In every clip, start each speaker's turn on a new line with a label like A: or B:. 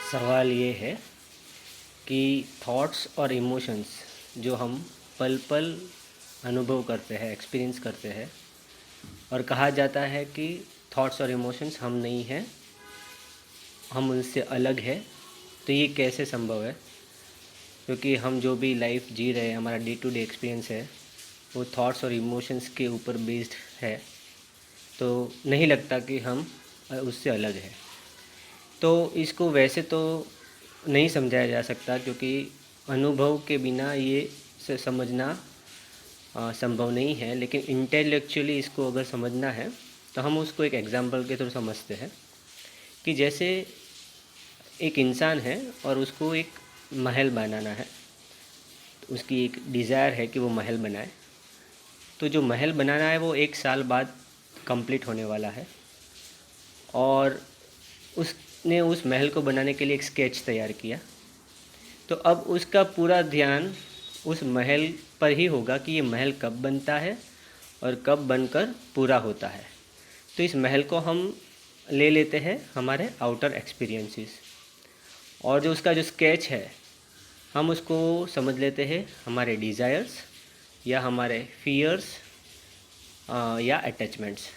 A: सवाल ये है कि थॉट्स और इमोशंस जो हम पल पल अनुभव करते हैं, एक्सपीरियंस करते हैं, और कहा जाता है कि थॉट्स और इमोशंस हम नहीं हैं, हम उनसे अलग है। तो ये कैसे संभव है? क्योंकि हम जो भी लाइफ जी रहे हैं, हमारा डे टू डे एक्सपीरियंस है, वो थॉट्स और इमोशंस के ऊपर बेस्ड है। तो नहीं लगता कि हम उससे अलग है। तो इसको वैसे तो नहीं समझाया जा सकता, क्योंकि अनुभव के बिना ये समझना संभव नहीं है। लेकिन इंटेलेक्चुअली इसको अगर समझना है तो हम उसको एक एग्जांपल के थ्रू समझते हैं कि जैसे एक इंसान है और उसको एक महल बनाना है। तो उसकी एक डिज़ायर है कि वो महल बनाए। तो जो महल बनाना है वो 1 साल बाद कंप्लीट होने वाला है, और उसने उस महल को बनाने के लिए एक स्केच तैयार किया। तो अब उसका पूरा ध्यान उस महल पर ही होगा कि ये महल कब बनता है और कब बनकर पूरा होता है। तो इस महल को हम ले लेते हैं हमारे आउटर एक्सपीरियंसेस, और जो उसका जो स्केच है हम उसको समझ लेते हैं हमारे डिज़ायर्स या हमारे फियर्स या अटैचमेंट्स।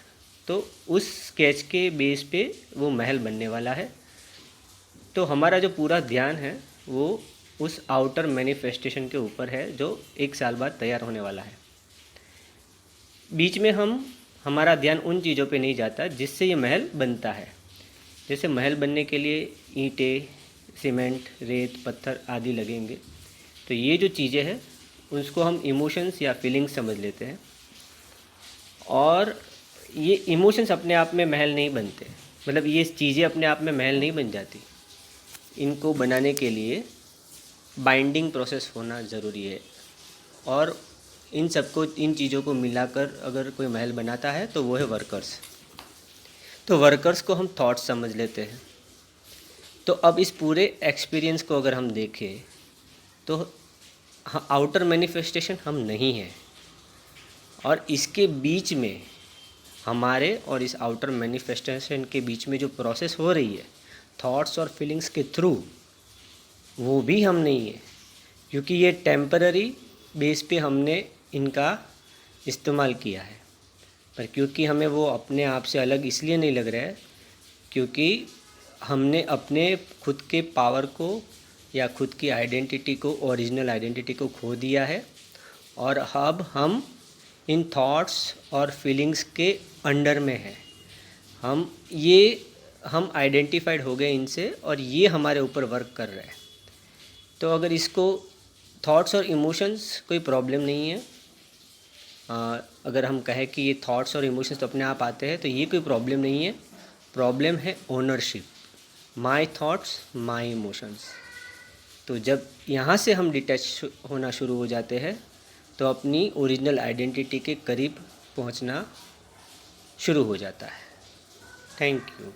A: तो उस स्केच के बेस पे वो महल बनने वाला है। तो हमारा जो पूरा ध्यान है वो उस आउटर मैनिफेस्टेशन के ऊपर है, जो 1 साल बाद तैयार होने वाला है। बीच में हमारा ध्यान उन चीज़ों पे नहीं जाता जिससे ये महल बनता है। जैसे महल बनने के लिए ईंटें, सीमेंट, रेत, पत्थर आदि लगेंगे। तो ये जो चीज़ें हैं उसको हम इमोशंस या फीलिंग्स समझ लेते हैं। और ये इमोशंस अपने आप में महल नहीं बनते, मतलब ये चीज़ें अपने आप में महल नहीं बन जाती। इनको बनाने के लिए बाइंडिंग प्रोसेस होना ज़रूरी है, और इन चीज़ों को मिलाकर अगर कोई महल बनाता है तो वो है वर्कर्स। तो वर्कर्स को हम थॉट्स समझ लेते हैं। तो अब इस पूरे एक्सपीरियंस को अगर हम देखें तो आउटर मैनिफेस्टेशन हम नहीं हैं, और इसके बीच में हमारे और इस आउटर मैनिफेस्टेशन के बीच में जो प्रोसेस हो रही है थॉट्स और फीलिंग्स के थ्रू, वो भी हम नहीं है। क्योंकि ये टेम्पररी बेस पे हमने इनका इस्तेमाल किया है, पर क्योंकि हमें वो अपने आप से अलग इसलिए नहीं लग रहा है क्योंकि हमने अपने खुद के पावर को या खुद की आइडेंटिटी को, ओरिजिनल आइडेंटिटी को खो दिया है, और अब हम इन थॉट्स और फीलिंग्स के अंडर में हैं। हम आइडेंटिफाइड हो गए इनसे, और ये हमारे ऊपर वर्क कर रहे हैं। तो अगर इसको थॉट्स और इमोशंस कोई प्रॉब्लम नहीं है, अगर हम कहें कि ये थॉट्स और इमोशंस तो अपने आप आते हैं, तो ये कोई प्रॉब्लम नहीं है। प्रॉब्लम है ownership, my thoughts my emotions. तो जब यहाँ से हम डिटैच होना शुरू हो जाते हैं तो अपनी ओरिजिनल आइडेंटिटी के करीब पहुँचना शुरू हो जाता है। Thank you.